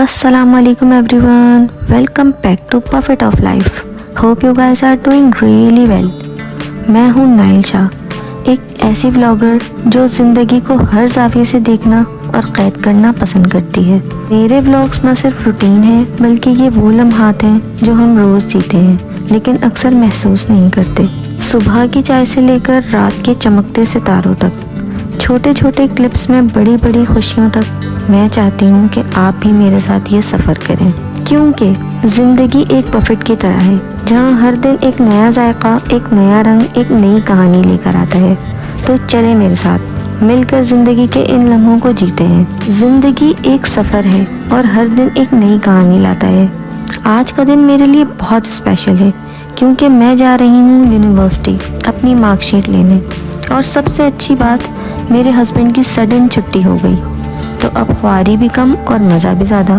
Assalamu alaikum everyone. Welcome back to Puffet of Life. Hope you guys are doing really well. मैं हूँ Nile Shah, एक ऐसी vlogger जो ज़िंदगी को हर ज़ाविये से देखना और कैद करना पसंद करती है। मेरे व्लॉग्स न सिर्फ रूटीन हैं बल्कि ये वो लम्हात हैं जो हम रोज़ जीते हैं लेकिन अक्सर महसूस नहीं करते। सुबह की चाय से लेकर रात के चमकते सितारों तक, छोटे छोटे क्लिप्स में बड़ी बड़ी खुशियों तक मैं चाहती हूँ कि आप भी मेरे साथ ये सफ़र करें, क्योंकि ज़िंदगी एक बफेट की तरह है जहाँ हर दिन एक नया जायका, एक नया रंग, एक नई कहानी लेकर आता है। तो चले मेरे साथ मिलकर ज़िंदगी के इन लम्हों को जीते हैं। ज़िंदगी एक सफ़र है और हर दिन एक नई कहानी लाता है। आज का दिन मेरे लिए बहुत स्पेशल है क्योंकि मैं जा रही हूँ यूनिवर्सिटी अपनी मार्कशीट लेने, और सबसे अच्छी बात मेरे हस्बैंड की सडन छुट्टी हो गई, तो अब ख्वारी भी कम और मज़ा भी ज़्यादा,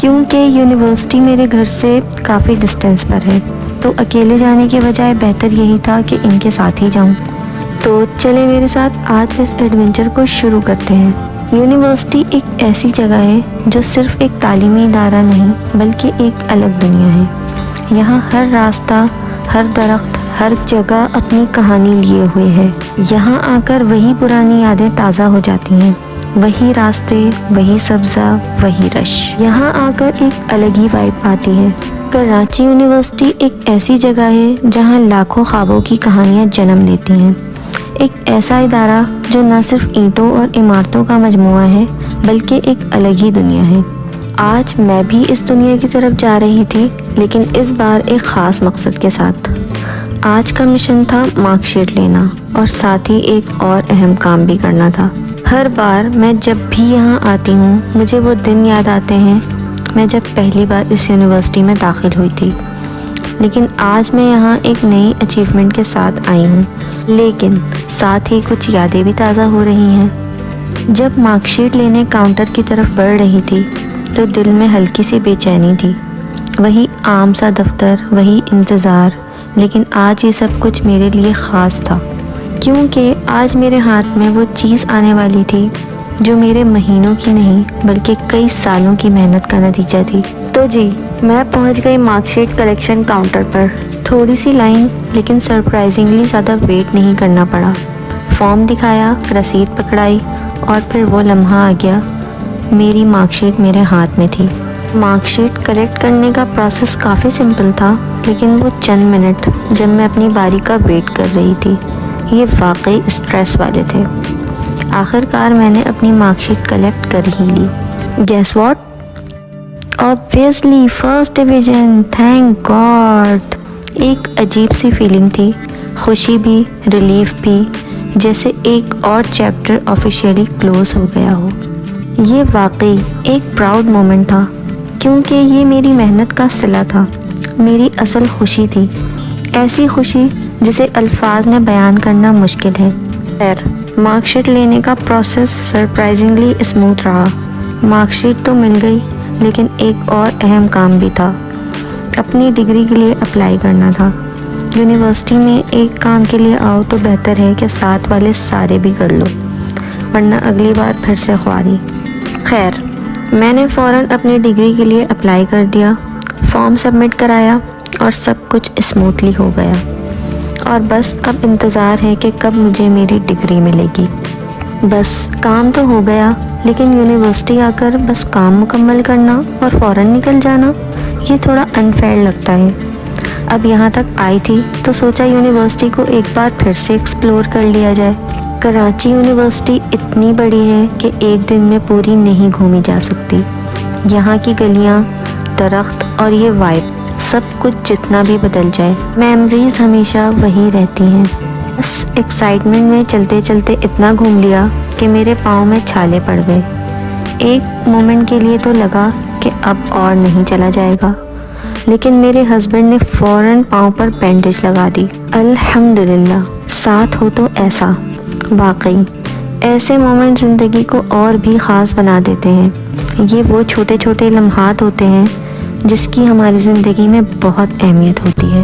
क्योंकि यूनिवर्सिटी मेरे घर से काफ़ी डिस्टेंस पर है। तो अकेले जाने के बजाय बेहतर यही था कि इनके साथ ही जाऊं। तो चले मेरे साथ आज इस एडवेंचर को शुरू करते हैं। यूनिवर्सिटी एक ऐसी जगह है जो सिर्फ एक तालीमी इदारा नहीं बल्कि एक अलग दुनिया है। यहाँ हर रास्ता, हर दरख्त, हर जगह अपनी कहानी लिए हुए है। यहाँ आकर वही पुरानी यादें ताज़ा हो जाती हैं, वही रास्ते, वही सब्ज़ा, वही रश। यहाँ आकर एक अलग ही वाइब आती है। कराची यूनिवर्सिटी एक ऐसी जगह है जहाँ लाखों ख्वाबों की कहानियाँ जन्म लेती हैं। एक ऐसा इदारा जो न सिर्फ ईंटों और इमारतों का मजमुआ है बल्कि एक अलग ही दुनिया है। आज मैं भी इस दुनिया की तरफ जा रही थी, लेकिन इस बार एक ख़ास मकसद के साथ। आज का मिशन था मार्कशीट लेना और साथ ही एक और अहम काम भी करना था। हर बार मैं जब भी यहाँ आती हूँ मुझे वो दिन याद आते हैं मैं जब पहली बार इस यूनिवर्सिटी में दाखिल हुई थी। लेकिन आज मैं यहाँ एक नई अचीवमेंट के साथ आई हूँ, लेकिन साथ ही कुछ यादें भी ताज़ा हो रही हैं। जब मार्कशीट लेने काउंटर की तरफ बढ़ रही थी तो दिल में हल्की सी बेचैनी थी। वही आम सा दफ्तर, वही इंतज़ार, लेकिन आज ये सब कुछ मेरे लिए ख़ास था क्योंकि आज मेरे हाथ में वो चीज़ आने वाली थी जो मेरे महीनों की नहीं बल्कि कई सालों की मेहनत का नतीजा थी। तो जी, मैं पहुंच गई मार्कशीट कलेक्शन काउंटर पर। थोड़ी सी लाइन, लेकिन सरप्राइजिंगली ज़्यादा वेट नहीं करना पड़ा। फॉर्म दिखाया, रसीद पकड़ाई और फिर वो लम्हा आ गया, मेरी मार्कशीट मेरे हाथ में थी। मार्कशीट कलेक्ट करने का प्रोसेस काफ़ी सिंपल था, लेकिन वो चंद मिनट जब मैं अपनी बारी का वेट कर रही थी ये वाकई स्ट्रेस वाले थे। आखिरकार मैंने अपनी मार्कशीट कलेक्ट कर ही ली। Guess what? Obviously first division, thank God. एक अजीब सी फीलिंग थी, खुशी भी, रिलीफ भी, जैसे एक और चैप्टर ऑफिशियली क्लोज हो गया हो। ये वाकई एक प्राउड मोमेंट था क्योंकि ये मेरी मेहनत का सिला था, मेरी असल खुशी थी। ऐसी खुशी जिसे अल्फाज में बयान करना मुश्किल है। खैर, मार्कशीट लेने का प्रोसेस सरप्राइजिंगली स्मूथ रहा। मार्कशीट तो मिल गई, लेकिन एक और अहम काम भी था। अपनी डिग्री के लिए अप्लाई करना था। यूनिवर्सिटी में एक काम के लिए आओ तो बेहतर है कि साथ वाले सारे भी कर लो, वरना अगली बार फिर से ख्वारी। खैर, मैंने फ़ौरन अपनी डिग्री के लिए अप्लाई कर दिया, फॉर्म सबमिट कराया और सब कुछ स्मूथली हो गया। और बस अब इंतज़ार है कि कब मुझे मेरी डिग्री मिलेगी। बस काम तो हो गया, लेकिन यूनिवर्सिटी आकर बस काम मुकम्मल करना और फ़ौरन निकल जाना, ये थोड़ा अनफेयर लगता है। अब यहाँ तक आई थी तो सोचा यूनिवर्सिटी को एक बार फिर से एक्सप्लोर कर लिया जाए। कराची यूनिवर्सिटी इतनी बड़ी है कि एक दिन में पूरी नहीं घूमी जा सकती। यहाँ की गलियाँ, दरख्त और ये वाइब, सब कुछ जितना भी बदल जाए, मेमोरीज हमेशा वही रहती हैं। बस एक्साइटमेंट में चलते चलते इतना घूम लिया कि मेरे पाँव में छाले पड़ गए। एक मोमेंट के लिए तो लगा कि अब और नहीं चला जाएगा, लेकिन मेरे हस्बैंड ने फ़ौरन पाँव पर बैंडेज लगा दी। अल्हम्दुलिल्लाह, साथ हो तो ऐसा। वाकई ऐसे मोमेंट ज़िंदगी को और भी ख़ास बना देते हैं। ये वो छोटे छोटे लम्हात होते हैं जिसकी हमारी ज़िंदगी में बहुत अहमियत होती है।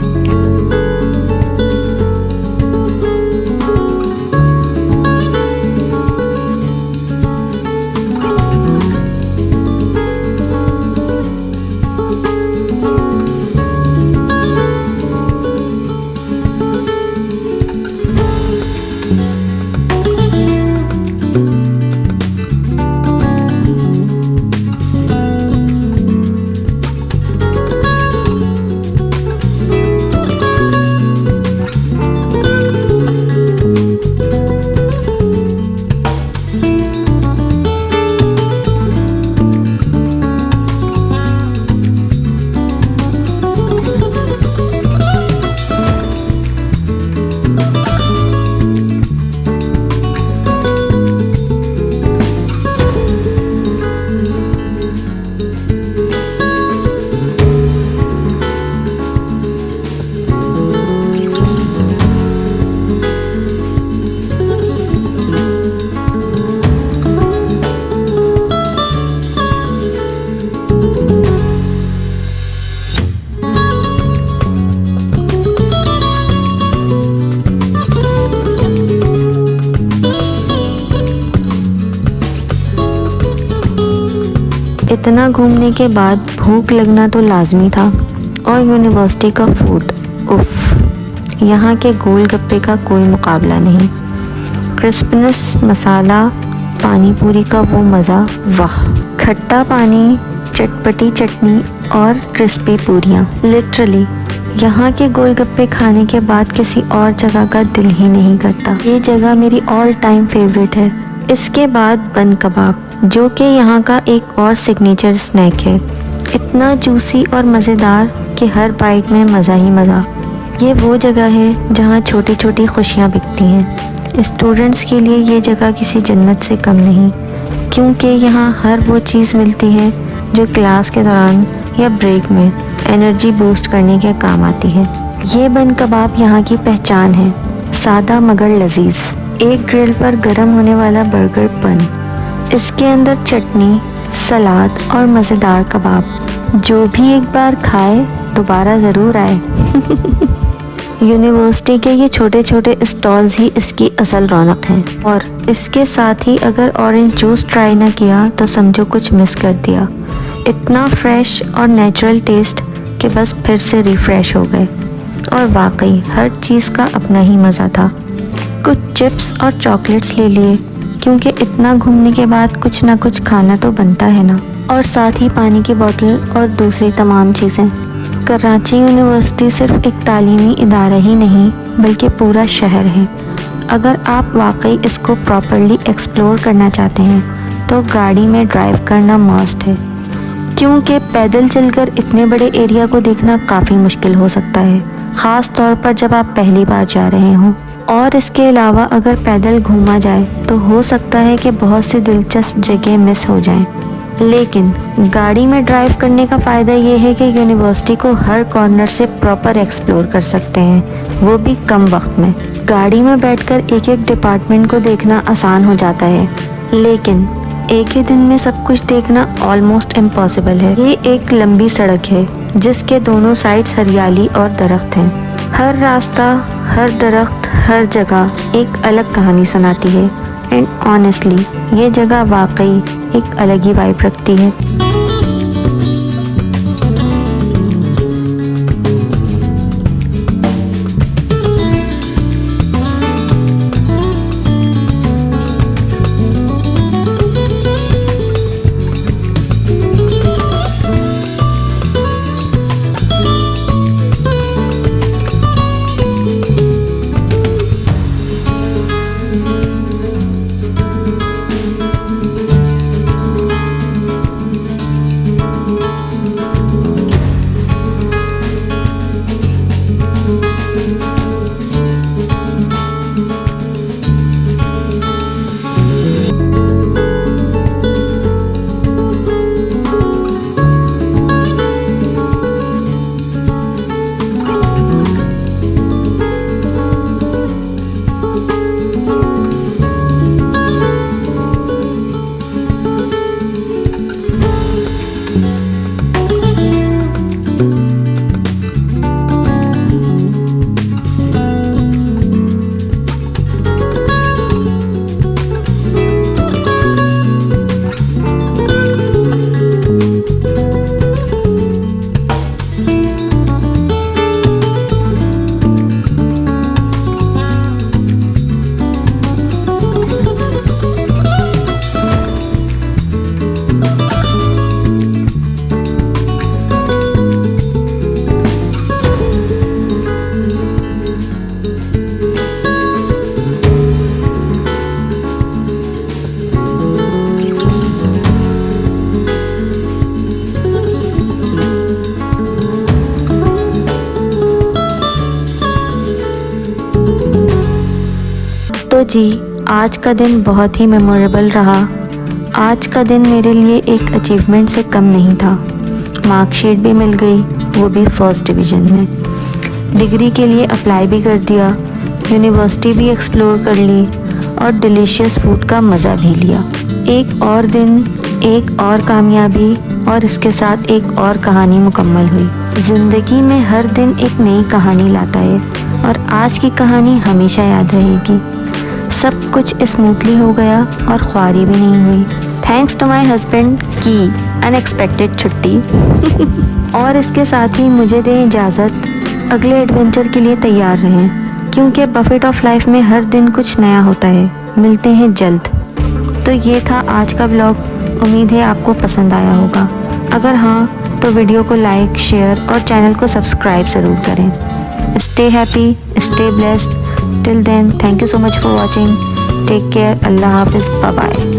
इतना घूमने के बाद भूख लगना तो लाजमी था। और यूनिवर्सिटी का फूड, उफ, यहाँ के गोलगप्पे का कोई मुकाबला नहीं। क्रिस्पनेस, मसाला, पानी पूरी का वो मज़ा, वाह। खट्टा पानी, चटपटी चटनी और क्रिस्पी पूरियाँ। लिटरली यहाँ के गोलगप्पे खाने के बाद किसी और जगह का दिल ही नहीं करता। ये जगह मेरी ऑल टाइम फेवरेट है। इसके बाद बन कबाब, जो कि यहाँ का एक और सिग्नेचर स्नैक है। इतना जूसी और मज़ेदार कि हर बाइट में मज़ा ही मज़ा। ये वो जगह है जहाँ छोटी छोटी खुशियाँ बिकती हैं। स्टूडेंट्स के लिए ये जगह किसी जन्नत से कम नहीं, क्योंकि यहाँ हर वो चीज़ मिलती है जो क्लास के दौरान या ब्रेक में एनर्जी बूस्ट करने के काम आती है। ये बन कबाब यहाँ की पहचान है, सादा मगर लजीज। एक ग्रिल पर गर्म होने वाला बर्गर बन, इसके अंदर चटनी, सलाद और मज़ेदार कबाब। जो भी एक बार खाए दोबारा ज़रूर आए। यूनिवर्सिटी के ये छोटे छोटे स्टॉल्स ही इसकी असल रौनक हैं। और इसके साथ ही अगर ऑरेंज जूस ट्राई ना किया तो समझो कुछ मिस कर दिया। इतना फ्रेश और नेचुरल टेस्ट कि बस फिर से रिफ़्रेश हो गए। और वाकई हर चीज़ का अपना ही मज़ा था। कुछ चिप्स और चॉकलेट्स ले लिए, क्योंकि इतना घूमने के बाद कुछ ना कुछ खाना तो बनता है ना। और साथ ही पानी की बोतल और दूसरी तमाम चीज़ें। कराची यूनिवर्सिटी सिर्फ एक तालीमी इदारा ही नहीं बल्कि पूरा शहर है। अगर आप वाकई इसको प्रॉपरली एक्सप्लोर करना चाहते हैं तो गाड़ी में ड्राइव करना मस्ट है, क्योंकि पैदल चलकर इतने बड़े एरिया को देखना काफ़ी मुश्किल हो सकता है, ख़ास तौर पर जब आप पहली बार जा रहे हों। और इसके अलावा अगर पैदल घूमा जाए तो हो सकता है कि बहुत सी दिलचस्प जगह मिस हो जाएं। लेकिन गाड़ी में ड्राइव करने का फ़ायदा ये है कि यूनिवर्सिटी को हर कॉर्नर से प्रॉपर एक्सप्लोर कर सकते हैं, वो भी कम वक्त में। गाड़ी में बैठकर एक एक डिपार्टमेंट को देखना आसान हो जाता है, लेकिन एक ही दिन में सब कुछ देखना ऑलमोस्ट इम्पॉसिबल है। ये एक लंबी सड़क है जिसके दोनों साइड्स हरियाली और दरख्त हैं। हर रास्ता, हर दरख्त, हर जगह एक अलग कहानी सुनाती है। एंड ऑनेस्टली ये जगह वाकई एक अलग ही वाइब रखती है। तो जी, आज का दिन बहुत ही मेमोरेबल रहा। आज का दिन मेरे लिए एक अचीवमेंट से कम नहीं था। मार्कशीट भी मिल गई, वो भी फर्स्ट डिवीज़न में। डिग्री के लिए अप्लाई भी कर दिया, यूनिवर्सिटी भी एक्सप्लोर कर ली और डिलीशियस फूड का मज़ा भी लिया। एक और दिन, एक और कामयाबी और इसके साथ एक और कहानी मुकम्मल हुई। ज़िंदगी में हर दिन एक नई कहानी लाता है और आज की कहानी हमेशा याद रहेगी। सब कुछ स्मूथली हो गया और ख्वारी भी नहीं हुई। थैंक्स टू माई हस्बैंड की अनएक्सपेक्टेड छुट्टी। और इसके साथ ही मुझे दें इजाज़त, अगले एडवेंचर के लिए तैयार रहें, क्योंकि बफेट ऑफ लाइफ में हर दिन कुछ नया होता है। मिलते हैं जल्द। तो ये था आज का व्लॉग, उम्मीद है आपको पसंद आया होगा। अगर हाँ तो वीडियो को लाइक, शेयर और चैनल को सब्सक्राइब ज़रूर करें। Stay happy, stay blessed. Till then, thank you so much for watching. Take care. अल्लाह हाफिज़। Bye bye.